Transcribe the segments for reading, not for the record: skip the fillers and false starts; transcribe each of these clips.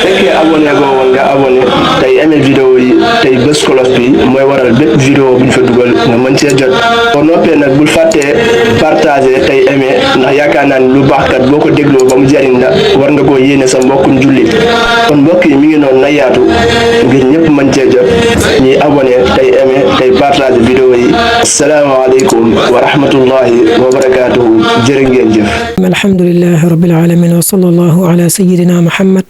fekkee abonné goo woon nga abonné tey aimé vidéo yi tey bés kolos bi mooy waral bépp vidéo bu ñu fa dugal nga mën cee jot boo noppee nag bul fàttee partagé tey aimé ndax yaakaar naa ni lu baax kat boo ko dégloo ba mu jariñ la war nga koo yéene sa mbokkum jullit kon mbokk yi mi ngi noonu na yaatu ngir ñëpp mën cee jot ñuy abonné tey aimé tey partagé vidéo yi asalaamaaleykum wa rahmatullahi wa barakaatuhu jërë ngeen jëf. alhamdulillahi rabbil alamin wa sallallahu ala sayyidina muhammad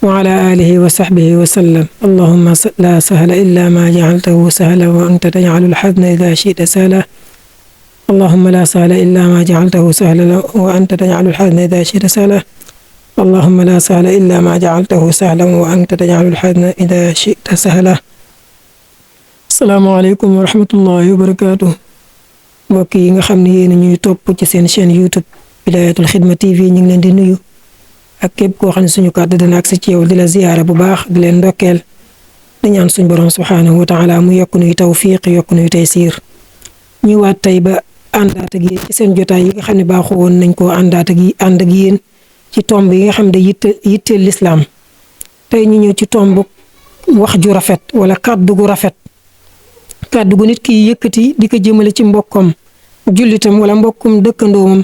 wa ala alihi wa sahbihi wa sallam. allahumma la sahla illa ma ja'altahu sahla wa anta taj'alu al-hazna idha shi'ta sahla. allahumma la sahla illa ma ja'altahu sahla wa anta taj'alu al-hazna idha shi'ta sahla. allahumma la sahla illa ma ja'altahu sahlan wa anta taj'alu al-hazna idha shi'ta sahla. asalaamaaleykum wa rahmatullahi wa barakaatuh. mbokk yi nga xam ne yéen ñuy topp ci seen chaîne YouTube Bidayatul Xidma TV ñu ngi leen di nuyu ak képp koo xam ne suñu kàddu dana agsi ci yow di la ziyaara bu baax di leen ndokkeel di ñaan suñu borom subhaanahu wa taala mu yokk nuy tawfiq yokk nuy taysiir ñu waat tey ba àndaat ak yéen ci seen jotaay yi nga xam ne baaxoo woon nañ koo ànd ak yéen ci tomb yi nga xam ne yitteel lislaam tey ñu ñëw ci tomb wax ju rafet wala kàddu gu rafet kàddu gu nit ki yëkkati di ko jëmale ci mbokkam jullitam wala mbokkum dëkkandoomam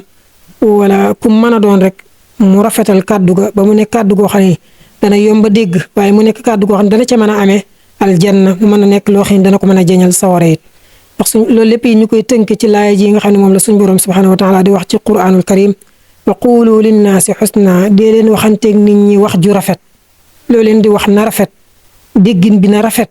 wala kum mën a doon rek mu rafetal kàddu ga ba mu nekk kàddu goo xam ne dana yomb a dégg waaye mu nekk kàddu goo xam ne dana ca mën a amee aljanna mu mën a nekk loo xam ne dana ko mën a jañal sawara it ndax loolu lépp yi ñu koy tënk ci laaya ji nga xam ne moom la suñ borom subhanahu wa taala di wax ci quraanul karim wa qulu linnaasi xusna dee leen waxanteeg nit ñi wax ju rafet loo leen di wax na rafet déggin bi na rafet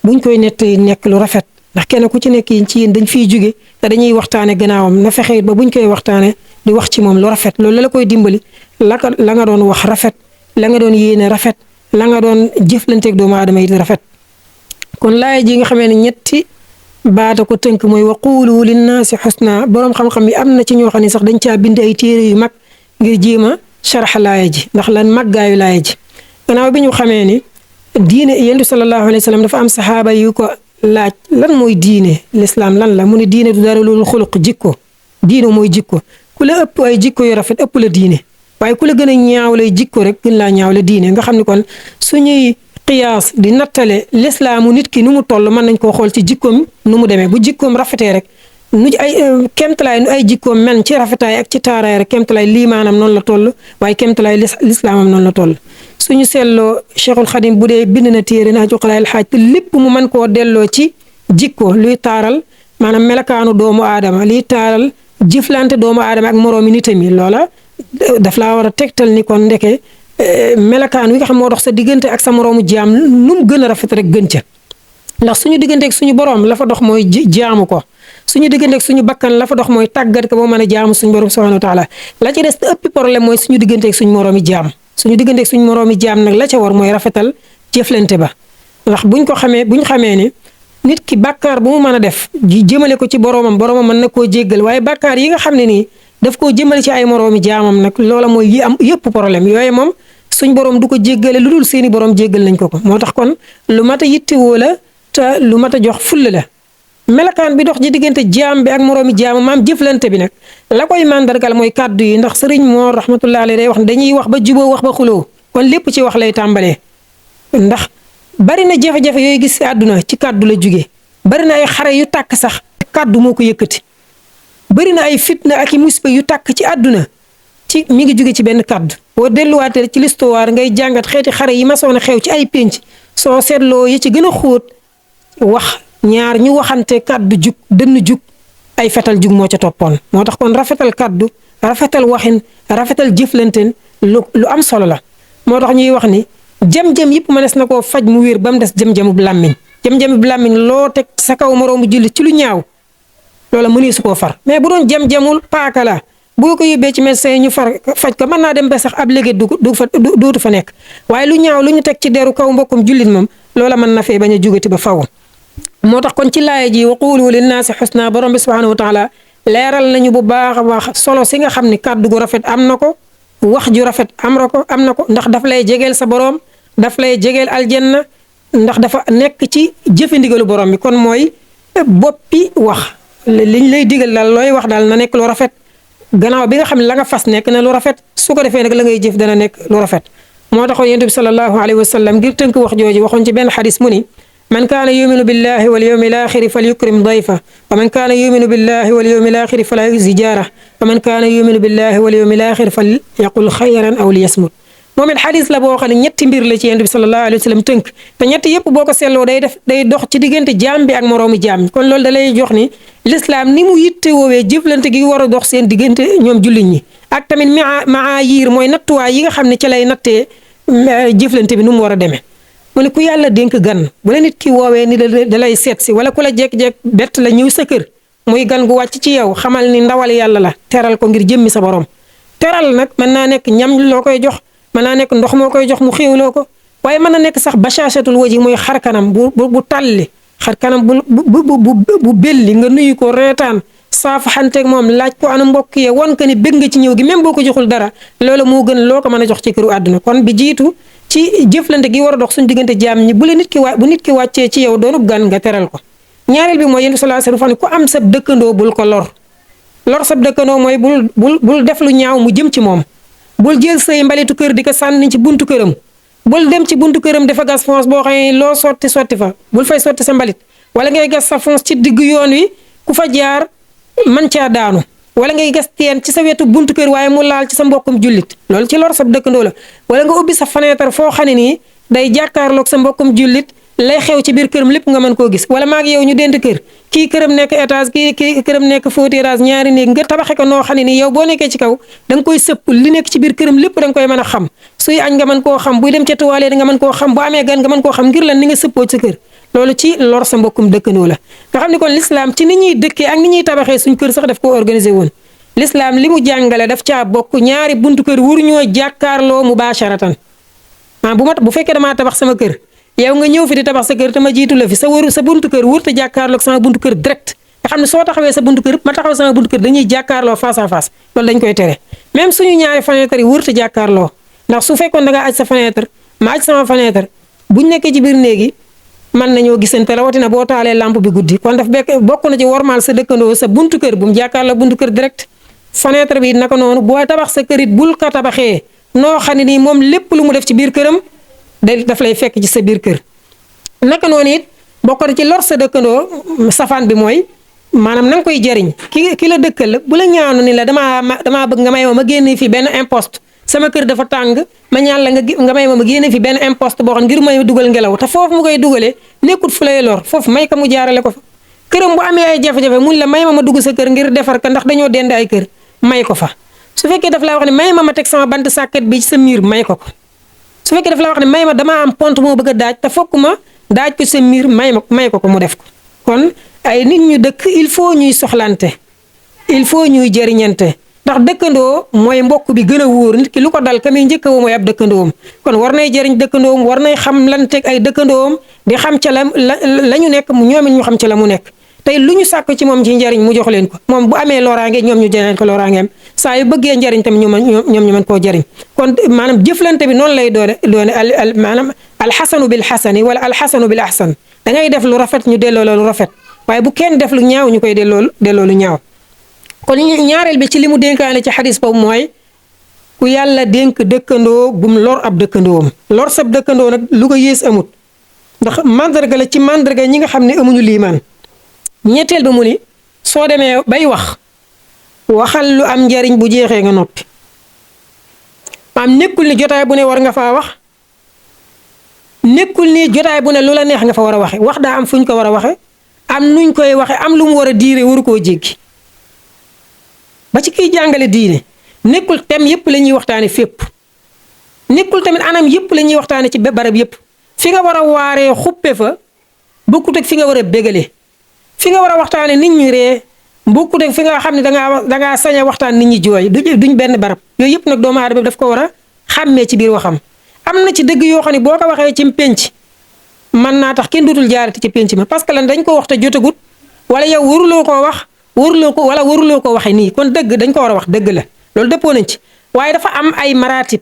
buñ koy nettali nekk lu rafet ndax kenn ku ci nekk ci yéen dañ fiy jóge te dañuy waxtaane gannaawam na fexe ba buñ koy waxtaane di wax ci moom lu rafet loolu la koy dimbali la nga doon wax rafet la nga doon yéene rafet la nga doon jëflanteeg doomu aadama yi rafet. kon laaya ji nga xamee ne ñetti baata ko tënk mooy wa quulu linnaasi xusna boroom xam-xam yi am na ci ñoo xam ne sax dañ caa bind ay téere yu mag ngir jéem a sharx laaya ji ndax lan màggaayu laaya ji gannaaw bi ñu xamee ni diine yonent bi sallallahu alayhi wa sallam dafa am saxaaba yu ko laaj lan mooy diine lislaam lan la mu ne diine du dara loolu xuluq jikko diine mooy jikko ku la ëpp ay jikko yu rafet ëpp la diine waaye ku la gën a ñaawlay jikko rek gën laa ñaawle diine nga xam ni kon suñuy qiyaas di nattale lislaamu nit ki nu mu toll mën nañ koo xool ci jikkoom nu mu demee bu jikkoom rafetee rek nu ay kemtalaay nu ay jikkoom men ci rafetaay ak ci taaraay rek kemtalaay liimaanam noonu la toll waaye kemtalaay lislaamam noonu la toll suñu seetloo Cheikhul Xadim bu dee bind na téere naa joxalaay xaaj te lépp mu mën koo delloo ci jikko luy taaral maanaam melakaanu doomu aadama liy taaral jëflante doomu aadama ak moroomi nitam yi loola daf laa war a tegtal ni kon ndeke melakaan wi nga xam moo dox sa diggante ak sa moroomu jaam nu mu gën a rafet rek gën ca ndax suñu digganteeg suñu boroom la fa dox mooy jaamu ko suñu digganteeg suñu bakkan la fa dox mooy tàggat ko ba mën a jaamu suñu boroom subhanahu wa taala la ci des te ëppi problème mooy suñu digganteeg suñu moroomi jaam suñu digganteeg suñu moroomi jaam nag la ca war mooy rafetal jëflante ba ndax buñ xamee ni nit ki bàkkaar bu mu mën a def jëmale ko ci boroomam mën na koo jéggal waaye bàkkaar yi nga xam ne nii daf koo jëmale ci ay moroomi jaamam nag loola mooy yi am yëpp problème yooyu moom suñ boroom du ko jéggale lu dul seeni boroom jéggal nañ ko moo tax kon lu mat a yittewoo la te lu mat a jox fulla la melakaan bi dox ci diggante jaam bi ak moroomi jaam maam jëflante bi nag la koy màndargal mooy kàddu yi ndax sëriñ moo rahmatullahi alayhi day wax ne dañuy wax ba juboo wax ba xuloo kon lépp ci wax lay tàmbalee ndax bari na jafe-jafe yooyu gis ci àdduna ci kàddu la jóge bari na ay xare yu tàkk sax kàddu moo ko yëkkati bari na ay fitna ak i musiba yu tàkk ci àdduna ci mi ngi jóge ci benn kàddu boo delluwaatee ci l'histoire ngay jàngat xeeti xare yi masoon a xew ci ay pénc soo seetloo yi ci gën a xóot wax ñaar ñu waxante kàddu jug dënn jug ay fetal jug moo ca toppoon moo tax kon rafetal kàddu rafetal waxin rafetal jëflanteen lu am solo la moo tax ñuy wax ni jam-jam yëpp mënees na koo faj mu wér ba mu des jam-jamub làmmiñ jam-jamub làmmiñ loo teg sa kaw moroomu jullit ci lu ñaaw loola mënee su koo far mais bu doon jam-jamul paaka la boo ko yóbbee ci médecin ñu faj ko mën naa dem ba sax ab léegi dootu fa nekk waaye lu ñaaw lu ñu teg ci deru kaw mbokkum jullit moom loola mën na fee bañ a jugati ba faw moo tax kon ci laaya ji wa quulu linnaasi xusna borom bi subhanahu wa taala leeral nañu bu baax a baax solo si nga xam ni kàddu gu rafet am na ko wax ju rafet am na ko ndax daf lay jegeel sa borom daf lay jegeel aljanna ndax dafa nekk ci jëfe ndigalu borom bi kon mooy boppi wax liñ lay digal daal looy wax daal na nekk lu rafet gannaaw bi nga xam ne la nga fas nekk na lu rafet su ko defee nag la ngay jëf dana nekk lu rafet moo taxoon yonent bi sallallahu alayhi wa sallam ngir tënk wax jooju waxoon ci benn xadis mu ni man kaana yuminu billahi wal yawmil axiri fal yukrim dayfa wa man kaana yuminu billahi wal yawmil axiri fala yuzi jaara wa man kaana yuminu billahi wal yawmil axiri fal yaqul xayran aw liyasmut moom it xadis la boo xam ne ñetti mbir la ci yonent bi sallallahu alayhi wa sallam tënk te ñetti yëpp boo ko seetloo day dox ci diggante jaam bi ak moroomi jaam kon loolu da lay jox ni l'islam ni mu yitte woowee jëflante gi war a dox seen diggante ñoom jullit ñi ak tamit maayiir mooy nattuwaay yi nga xam ne ci lay nattee jëflante bi nu mu war a demee mu ne ku yàlla dénk gan bu la nit ki woowee ni da lay seet si wala ku la jekk-jekk bett la ñëw sa kër muy gan gu wàcc ci yow xamal ni ndawal yàlla la teral ko ngir jëmmi sa borom teral nag mën naa nekk ñam loo koy jox mën naa nekk ndox moo koy jox mu xéewloo ko waaye mën na nekk sax bashashatul waji muy xar kanam bu talli xar kanam bu belli nga nuyu ko reetaan saafa xanteeg moom laaj ko ana mbokk yee wan ko ni bëgg nga ci ñëw gi même boo ko joxul dara loolu moo gën loo ko mën a jox ci këru àdduna kon bi jiitu ci jëflante gi war a dox suñu diggante jaam ñi bu nit ki wàccee ci yow doonub gan nga teral ko ñaareel bi mooy yéen sallallahu alayhi wasallam ku am sab dëkkandoo bul ko lor sab dëkkandoo mooy bul def lu ñaaw mu jëm ci moom bul jël say mbalitu kër di ko sànni ci buntu këram bul dem ci buntu këram dafa gas fonce boo xam ne loo sotti fa bul fay sotti sa mbalit wala ngay gas sa fonce ci diggu yoon wi ku fa jaar man caa daanu wala ngay gas teen ci sa wetu buntu kër waaye mu laal ci sa mbokkum jullit loolu ci lor sab dëkkandoo la wala nga ubbi sa fenêtre foo xam ne nii day jàkkaarloog sa mbokkum jullit lay xew ci biir këram lépp nga mën koo gis wala maa ngi yow ñu dend kër kii këram nekk étage kii këram nekk faux terrasse ñaari néeg nga tabaxe ko noo xam ne nii yow boo nekkee ci kaw da nga koy sëpp li nekk ci biir këram lépp da nga koy mën a xam suy añ nga mën koo xam buy dem ca toilette nga mën koo xam bu amee gan nga mën koo xam ngir lan ni nga sëppoo ci sa kër loolu ci lor sa mbokkum dëkkandoo la nga xam ne kon l'islam ci ni ñuy dëkkee ak ni ñuy tabaxee suñ kër sax daf ko organisé woon l'islam li mu jàngale daf caa bokk ñaari buntu kër waruñoo jàkkaarloo mubasharatan bu fekkee damaa tabax sama kër yow nga ñëw fi di tabax sa kër te ma jiitu la fi sa buntu kër wurta jàkkaarloog sama buntu kër direct nga xam ne soo taxawee sa buntu kër ma taxaw sama buntu kër dañuy jàkkaarloo face à face loolu dañ koy tere même suñu ñaari fenêtre yi wurta jàkkaarloo ndax su fekkoon da nga aj sa fenêtre ma aj sama fenêtre buñ nekkee ci biir néegi mën nañoo gisante rawatina boo taalee lampe bi guddi kon daf bokk na ci wormaal sa dëkkandoo sa buntu kër bu mu jàkkaarloo buntu kër direct fenêtre bi naka noonu boo tabax sa kër it bul ko tabaxee noo xam ne nii moom lépp lu mu def ci biir këram daf lay fekk ci sa biir kër naka noonu it bokk na ci lor sa dëkkandoo safaan bi mooy maanaam na nga koy jariñ ki la dëkkal bu la ñaanu ni la damaa bëgg nga may ma génne fi benn imposte sama kër dafa tàng ma ñaan la nga may ma génne fi benn imposte boo xam ngir may dugal ngelaw te foofu mu koy dugalee nekkut fu lay lor foofu may ka mu jaarale ko fa këram bu amee ay jafe-jafe mun la may ma dugg sa kër ngir defar ka ndax dañoo dend ay kër may ko fa su fekkee daf laa wax ne may ma teg sama bant sàkket bi ci sa miir may ko su fekkee daf laa wax ne may ma damaa am pont moo bëgg a daaj te fokk ma daaj ko sa miir may ko mu def ko kon ay nit ñu dëkk il faut ñuy soxlante il faut ñuy jëriñante ndax dëkkandoo mooy mbokk bi gën a wóor nit ki lu ko dal ka muy njëkk a woo mooy ab dëkkandoom kon war nay jëriñ dëkkandoom war nay xam lan teg ay dëkkandoom di xam ca la ñu nekk ñoom it ñu xam ca la mu nekk tey lu ñu sàkk ci moom ci njariñ mu jox leen ko moom bu amee loraange ñoom ñu jëriñ ko loraangeem saa yu bëggee njariñ tamit ñoom ñu mën koo jëriñ kon maanaam jëflante bi noonu lay doone maanaam alxasanu bil xasani wala alxasanu bil ahsan da ngay def lu rafet ñu delloo lu rafet waaye bu kenn def lu ñaaw ñu koy delloo lu ñaaw kon ñaareel bi ci li mu dénkaane ci xadis boobu mooy ku yàlla dénk dëkkandoo bum lor ab dëkkandoom lor sab dëkkandoo nag lu ko yées amut ndax mandarga la ci mandarga ñi nga xam ne amuñu liimaan ñetteel ba mu ni soo demee bay waxal lu am njariñ bu jeexee nga noppi nekkul ni jotaay bu ne war nga faa wax nekkul ni jotaay bu ne lu la neex nga fa war a waxe wax daa am fuñ ko war a waxe am nuñ koy waxe am lu mu war a diire waru koo jéggi ba ci kiy jàngale diine nekkul tem yëpp la ñuy waxtaane fépp nekkul tamit anam yëpp la ñuy waxtaane ci barab yëpp fi nga war a waaree xuppe fa bokkut ak fi nga war a bégalee fi nga war a waxtaane nit ñi ree bokkut ak fi nga xam ne dangaa sañ a waxtaan nit ñi jooy duñ benn barab yooyu yëpp nag doomu aadama daf ko war a xàmmee ci biir waxam am na ci dëgg yoo xam ne boo ko waxee ci pénc mën naa tax kenn dootul jaarati ci pénc ma parce que lan dañ ko wax te jotagut wala yow waruloo koo wax waruloo ko waxe nii kon dëgg dañ ko war a wax dëgg la loolu dëppoo nañ ci waaye dafa am ay maratib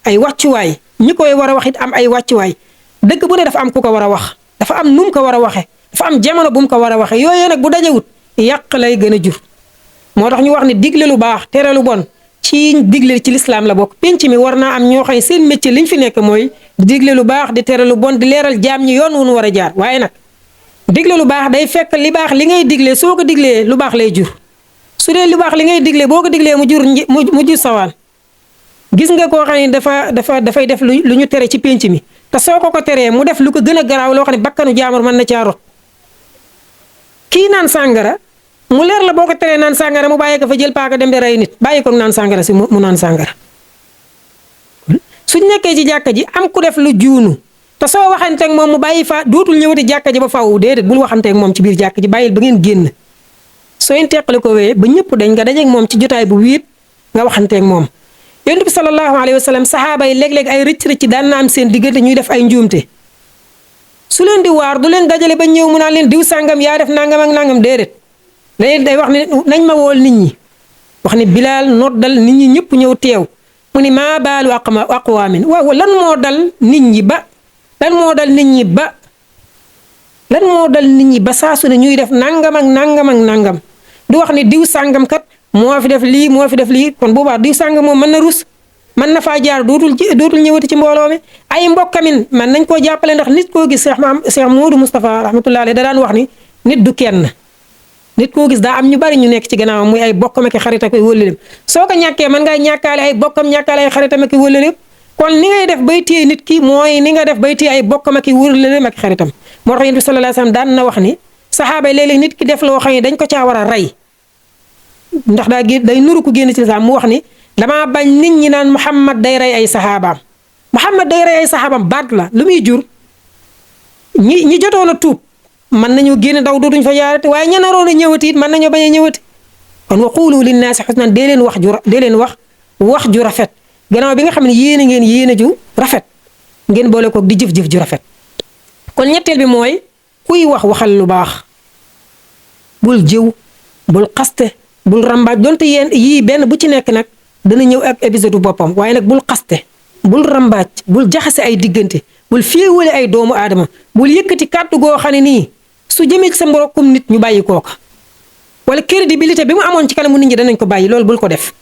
ay wàccuwaay ñi koy war a wax it am ay wàccuwaay dëgg bu ne dafa am ku ko war a wax dafa am nu mu ko war a waxe dafa am jamono bu mu ko war a waxe yooyu nag bu dajewut yàq lay gën a jur. moo tax ñu wax ne digle lu baax tere lu bon ci digle ci lislaam la bokk. penc mi war naa am ñoo xam ne seen métier liñ fi nekk mooy digle lu baax di tere lu bon di leeral jaam ñi yoon wu ñu war a jaar. waaye nag digle lu baax day fekk li baax li ngay digle soo ko diglee lu baax lay jur. su dee lu baax li ngay digle boo ko diglee mu jur sawaan. gis nga koo xam ne dafay def lu ñu tere ci penc mi te soo ko teree mu def lu ko gën a garaaw loo xam ne bakkanu jaamur mën na caa rot. kii naan sàngara mu leer la boo ko teree naan sàngara mu bàyyi ko fa jël paaka dem di rey nit bàyyi ko naan sàngara si mu naan sàngara. suñ nekkee ci jàkka ji am ku def lu juunu te soo waxanteeg moom mu bàyyi fa dootul ñëwati jàkka ji ba faaw déedéet bul waxanteeg moom ci biir jàkka ji bàyyil ba ngeen génn. soo leen teqale ko wéyee ba ñëpp dañ nga dajeeg moom ci jotaay bu wiit nga waxanteeg moom. yonent bi sallallahu alayhi wa sallam saxaaba yi léeg-léeg ay rëcc-rëcc daan na am seen diggante ñuy def ay njuumte su leen di waar du leen dajale ba ñëw mu naan leen diw sàngam yaa def nangam ak nangam déedéet day wax ne nañ ma wool nit ñi wax ne Bilaal noddal nit ñi ñëpp ñëw teew mu ni maa baalu aqwaamin waaw lan moo dal nit ñi ba lan moo dal nit ñi ba saa su ne ñuy def nangam ak nangam ak nangam du wax ne diw sàngam kat moo fi def lii kon boobaa diw sàng moom mën na rus mën na faa jaar dootul ñëwati ci mbooloo mi ay mbokkamin man nañ koo jàppale ndax nit koo gis Cheikh Modou Moustapha rahmatullahi alayhi da daan wax ni nit du kenn nit koo gis daa am ñu bari ñu nekk ci gannaawam muy ay bokkam ak xaritam ak wëllëleem soo ko ñàkkee mën ngaa ñàkkaale ay bokkam ñàkkaale ay xaritam ak wëllëleem kon ni ngay def bay téye nit ki mooy ni nga def bay téye ay bokkam ak wëllëleem ak xaritam moo tax Yonent bi sallallahu alayhi wasallam daan na wax ni saxaaba yi léeg-léeg nit ki def loo xam ne dañ ko caa war a rey ndax day nuru ko génn ci lislaam mu wax ni damaa bañ nit ñi naan Muhammad day rey ay saxaabaam baat la lu muy jur ñi jotoon a tuub mën nañu génn daw dootuñ fa jaarate waaye ña naroon a ñëwati it mën nañoo bañ a ñëwati kon wa quulu linnaasi husnan dee leen wax ju rafet gannaaw bi nga xam ne yéene ju rafet ngeen boole ko di jëf-jëf ju rafet. kon ñetteel bi mooy kuy waxal lu baax bul jëw bul xaste bul rambaaj donte yii benn bu ci nekk nag dana ñëw ak épisode boppam waaye nag bul xaste bul rambaaj bul jaxase ay diggante bul féewale ay doomu aadama bul yëkkati kàddu goo xam ne nii su jëmee ci sa mbokkum nit ñu bàyyi kooka wala crédibilité bi mu amoon ci kanamu nit ñi danañ ko bàyyi loolu bul ko def.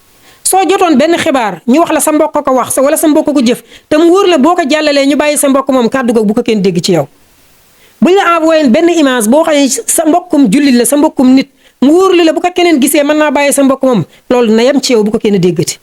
soo jotoon benn xibaar ñu wax la sa mbokk ko wax wala sa mbokk ko jëf te mu wóor la boo ko jàllalee ñu bàyyi sa mbokk moom kàddu googu bu ko kenn dégg ci yow. buñ la envoyé benn image boo xam ne sa mbokkum jullit la sa mbokkum nit mu wóor la bu ko keneen gisee mën naa bàyyi sa mbokk moom loolu na yem ci yow bu ko kenn déggati